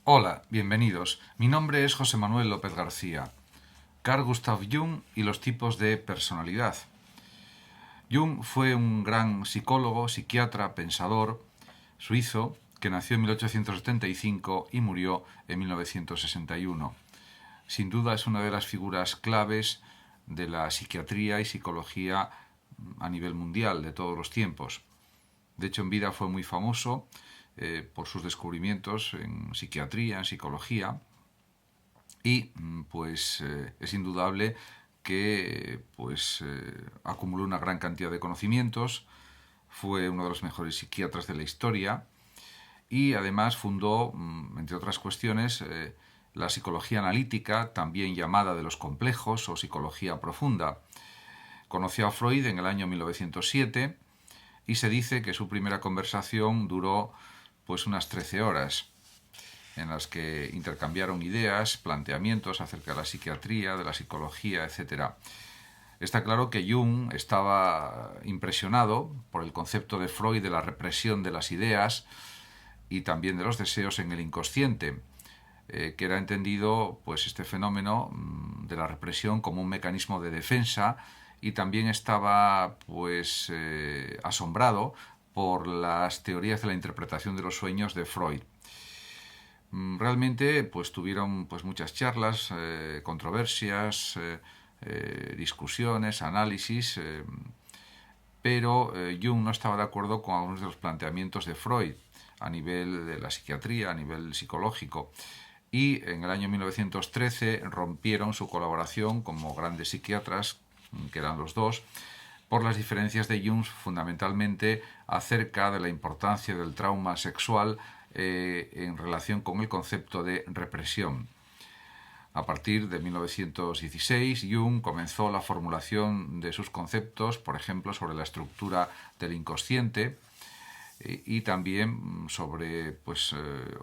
Hola, bienvenidos. Mi nombre es José Manuel López García. Carl Gustav Jung y los tipos de personalidad. Jung fue un gran psicólogo, psiquiatra, pensador suizo que nació en 1875 y murió en 1961. Sin duda es una de las figuras claves de la psiquiatría y psicología a nivel mundial de todos los tiempos. De hecho, en vida fue muy famoso por sus descubrimientos en psiquiatría, en psicología, y es indudable que acumuló una gran cantidad de conocimientos, fue uno de los mejores psiquiatras de la historia y además fundó, entre otras cuestiones, la psicología analítica, también llamada de los complejos o psicología profunda. Conoció a Freud en el año 1907 y se dice que su primera conversación duró pues unas 13 horas, en las que intercambiaron ideas, planteamientos acerca de la psiquiatría, de la psicología, etc. Está claro que Jung estaba impresionado por el concepto de Freud de la represión de las ideas y también de los deseos en el inconsciente, que era entendido pues este fenómeno de la represión como un mecanismo de defensa, y también estaba asombrado por las teorías de la interpretación de los sueños de Freud. Realmente pues tuvieron pues muchas charlas, controversias, discusiones, análisis, pero Jung no estaba de acuerdo con algunos de los planteamientos de Freud a nivel de la psiquiatría, a nivel psicológico, y en el año 1913 rompieron su colaboración como grandes psiquiatras, que eran los dos, por las diferencias de Jung fundamentalmente acerca de la importancia del trauma sexual en relación con el concepto de represión. A partir de 1916, Jung comenzó la formulación de sus conceptos, por ejemplo, sobre la estructura del inconsciente y también sobre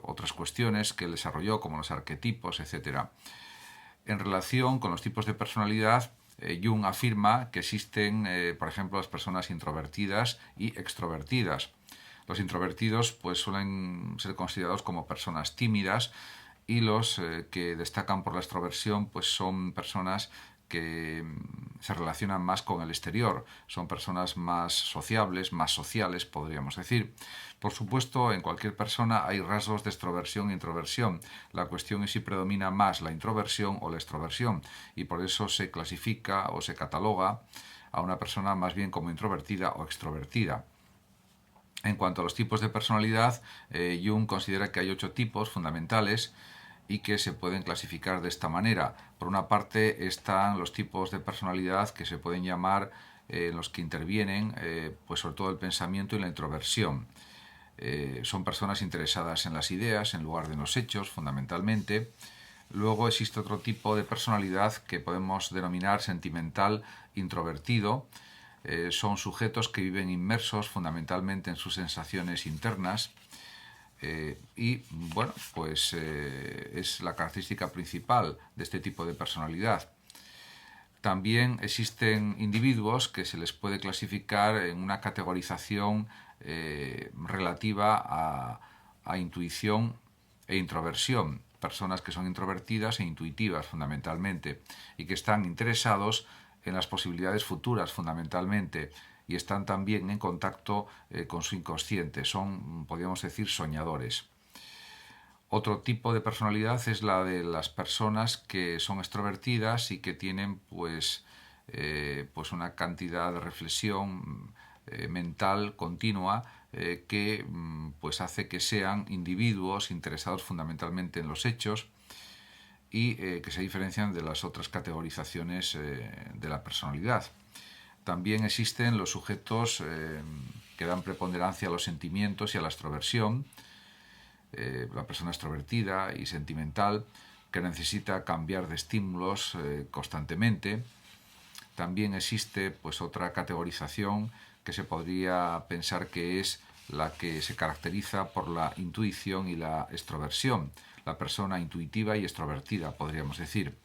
otras cuestiones que él desarrolló, como los arquetipos, etc. En relación con los tipos de personalidad, Jung afirma que existen, por ejemplo, las personas introvertidas y extrovertidas. Los introvertidos suelen ser considerados como personas tímidas, y los que destacan por la extroversión son personas que se relacionan más con el exterior, son personas más sociables, más sociales, podríamos decir. Por supuesto, en cualquier persona hay rasgos de extroversión e introversión. La cuestión es si predomina más la introversión o la extroversión, y por eso se clasifica o se cataloga a una persona más bien como introvertida o extrovertida. En cuanto a los tipos de personalidad, Jung considera que hay 8 tipos fundamentales y que se pueden clasificar de esta manera. Por una parte están los tipos de personalidad que se pueden llamar en los que intervienen sobre todo el pensamiento y la introversión. Son personas interesadas en las ideas en lugar de en los hechos, fundamentalmente. Luego existe otro tipo de personalidad que podemos denominar sentimental introvertido. Son sujetos que viven inmersos fundamentalmente en sus sensaciones internas. Es la característica principal de este tipo de personalidad. También existen individuos que se les puede clasificar en una categorización relativa a intuición e introversión. Personas que son introvertidas e intuitivas fundamentalmente, y que están interesados en las posibilidades futuras fundamentalmente, y están también en contacto con su inconsciente. Son, podríamos decir, soñadores. Otro tipo de personalidad es la de las personas que son extrovertidas y que tienen una cantidad de reflexión mental continua que hace que sean individuos interesados fundamentalmente en los hechos, y que se diferencian de las otras categorizaciones de la personalidad. También existen los sujetos que dan preponderancia a los sentimientos y a la extroversión, la persona extrovertida y sentimental que necesita cambiar de estímulos constantemente. También existe otra categorización que se podría pensar que es la que se caracteriza por la intuición y la extroversión, la persona intuitiva y extrovertida, podríamos decir.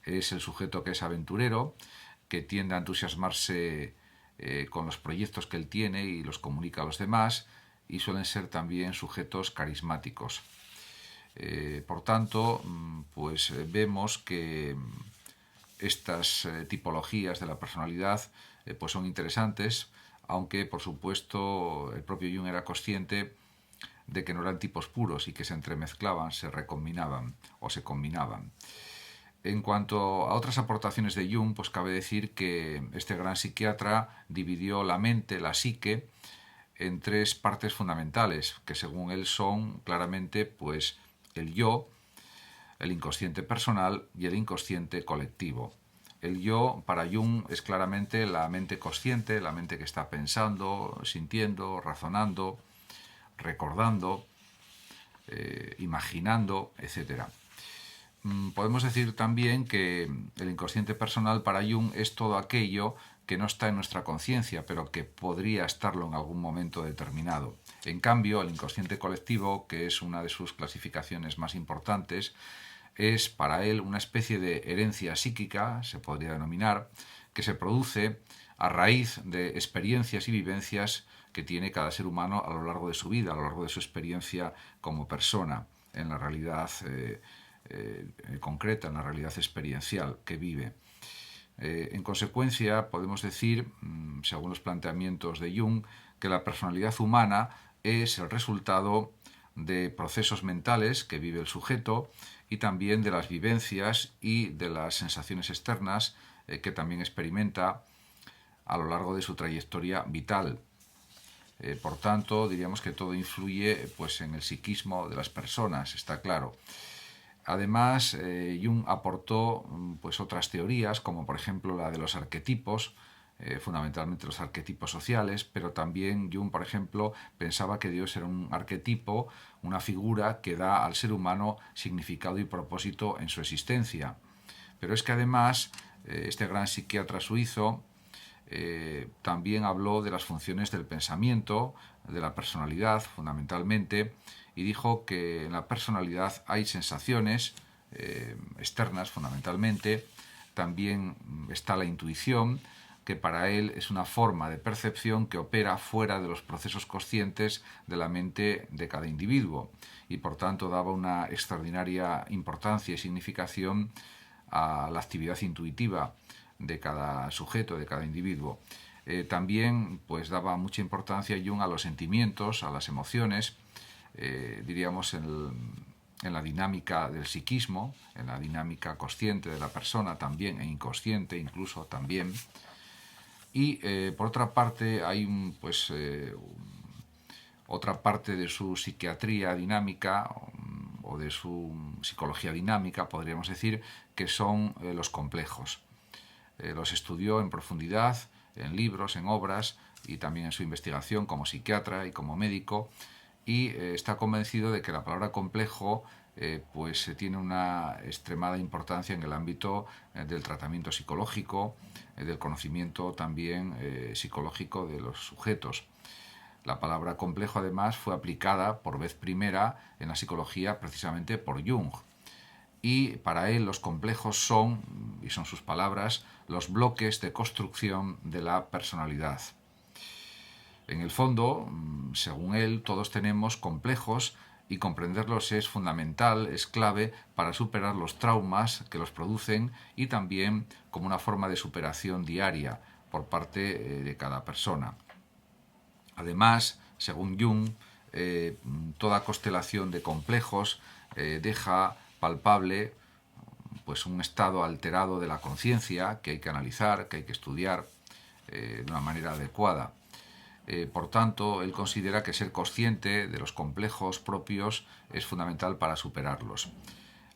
Es el sujeto que es aventurero, que tiende a entusiasmarse con los proyectos que él tiene y los comunica a los demás, y suelen ser también sujetos carismáticos. Por tanto, pues vemos que estas tipologías de la personalidad pues son interesantes, aunque por supuesto el propio Jung era consciente de que no eran tipos puros y que se entremezclaban, se recombinaban o se combinaban. En cuanto a otras aportaciones de Jung, pues cabe decir que este gran psiquiatra dividió la mente, la psique, en tres partes fundamentales, que según él son claramente pues el yo, el inconsciente personal y el inconsciente colectivo. El yo para Jung es claramente la mente consciente, la mente que está pensando, sintiendo, razonando, recordando, imaginando, etc. Podemos decir también que el inconsciente personal para Jung es todo aquello que no está en nuestra conciencia, pero que podría estarlo en algún momento determinado. En cambio, el inconsciente colectivo, que es una de sus clasificaciones más importantes, es para él una especie de herencia psíquica, se podría denominar, que se produce a raíz de experiencias y vivencias que tiene cada ser humano a lo largo de su vida, a lo largo de su experiencia como persona, en la realidad concreta, en la realidad experiencial que vive. En consecuencia, podemos decir, según los planteamientos de Jung, que la personalidad humana es el resultado de procesos mentales que vive el sujeto y también de las vivencias y de las sensaciones externas que también experimenta a lo largo de su trayectoria vital. Por tanto, diríamos que todo influye pues, en el psiquismo de las personas, está claro. Además, Jung aportó pues, otras teorías, como por ejemplo la de los arquetipos, fundamentalmente los arquetipos sociales, pero también Jung, por ejemplo, pensaba que Dios era un arquetipo, una figura que da al ser humano significado y propósito en su existencia. Pero es que además, este gran psiquiatra suizo también habló de las funciones del pensamiento, de la personalidad, fundamentalmente, y dijo que en la personalidad hay sensaciones externas, fundamentalmente, también está la intuición, que para él es una forma de percepción que opera fuera de los procesos conscientes de la mente de cada individuo y por tanto daba una extraordinaria importancia y significación a la actividad intuitiva de cada sujeto, de cada individuo. También pues daba mucha importancia Jung a los sentimientos, a las emociones, diríamos en la dinámica del psiquismo, en la dinámica consciente de la persona también e inconsciente incluso también. Y por otra parte hay pues otra parte de su psiquiatría dinámica o de su psicología dinámica, podríamos decir, que son los complejos. Los estudió en profundidad en libros, en obras y también en su investigación como psiquiatra y como médico y está convencido de que la palabra complejo pues tiene una extremada importancia en el ámbito del tratamiento psicológico, del conocimiento también psicológico de los sujetos. La palabra complejo además fue aplicada por vez primera en la psicología precisamente por Jung. Y para él los complejos son, y son sus palabras, los bloques de construcción de la personalidad. En el fondo, según él, todos tenemos complejos y comprenderlos es fundamental, es clave para superar los traumas que los producen y también como una forma de superación diaria por parte de cada persona. Además, según Jung, toda constelación de complejos deja palpable pues un estado alterado de la conciencia que hay que analizar, que hay que estudiar de una manera adecuada. Por tanto, él considera que ser consciente de los complejos propios es fundamental para superarlos.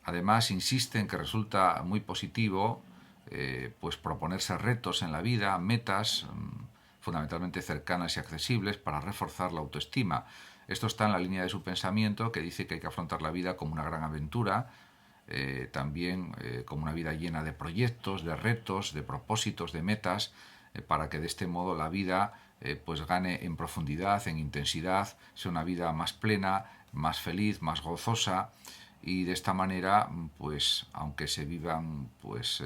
Además, insiste en que resulta muy positivo pues proponerse retos en la vida, metas fundamentalmente cercanas y accesibles para reforzar la autoestima. Esto está en la línea de su pensamiento, que dice que hay que afrontar la vida como una gran aventura, también como una vida llena de proyectos, de retos, de propósitos, de metas, para que de este modo la vida pues gane en profundidad, en intensidad, sea una vida más plena, más feliz, más gozosa y de esta manera pues aunque se vivan pues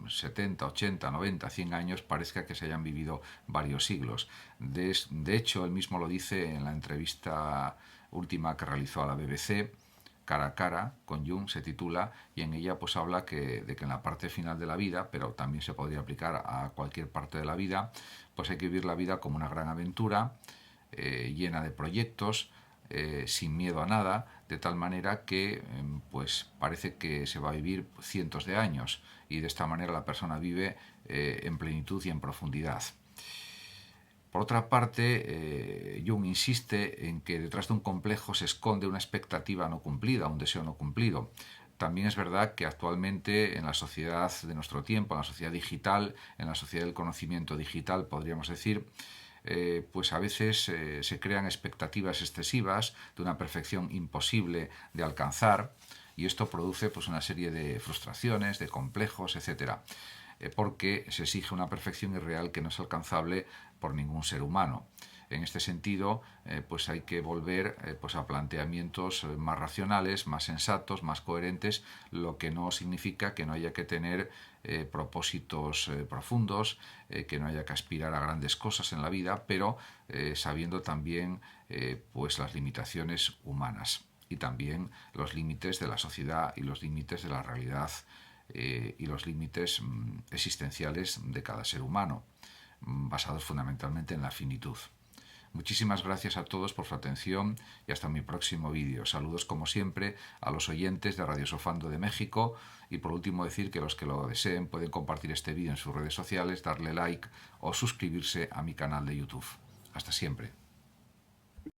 70, 80, 90, 100 años parezca que se hayan vivido varios siglos. De hecho, él mismo lo dice en la entrevista última que realizó a la BBC, cara a cara con Jung, se titula, y en ella pues habla de que en la parte final de la vida, pero también se podría aplicar a cualquier parte de la vida, pues hay que vivir la vida como una gran aventura, llena de proyectos, sin miedo a nada, de tal manera que pues parece que se va a vivir cientos de años, y de esta manera la persona vive en plenitud y en profundidad. Por otra parte, Jung insiste en que detrás de un complejo se esconde una expectativa no cumplida, un deseo no cumplido. También es verdad que actualmente en la sociedad de nuestro tiempo, en la sociedad digital, en la sociedad del conocimiento digital, podríamos decir, pues a veces se crean expectativas excesivas de una perfección imposible de alcanzar, y esto produce pues una serie de frustraciones, de complejos, etcétera, porque se exige una perfección irreal que no es alcanzable por ningún ser humano. En este sentido, pues hay que volver pues a planteamientos más racionales, más sensatos, más coherentes, lo que no significa que no haya que tener propósitos profundos, que no haya que aspirar a grandes cosas en la vida, pero sabiendo también pues las limitaciones humanas y también los límites de la sociedad y los límites de la realidad y los límites existenciales de cada ser humano, basados fundamentalmente en la finitud. Muchísimas gracias a todos por su atención y hasta mi próximo vídeo. Saludos como siempre a los oyentes de Radio Sofando de México, y por último decir que los que lo deseen pueden compartir este vídeo en sus redes sociales, darle like o suscribirse a mi canal de YouTube. Hasta siempre.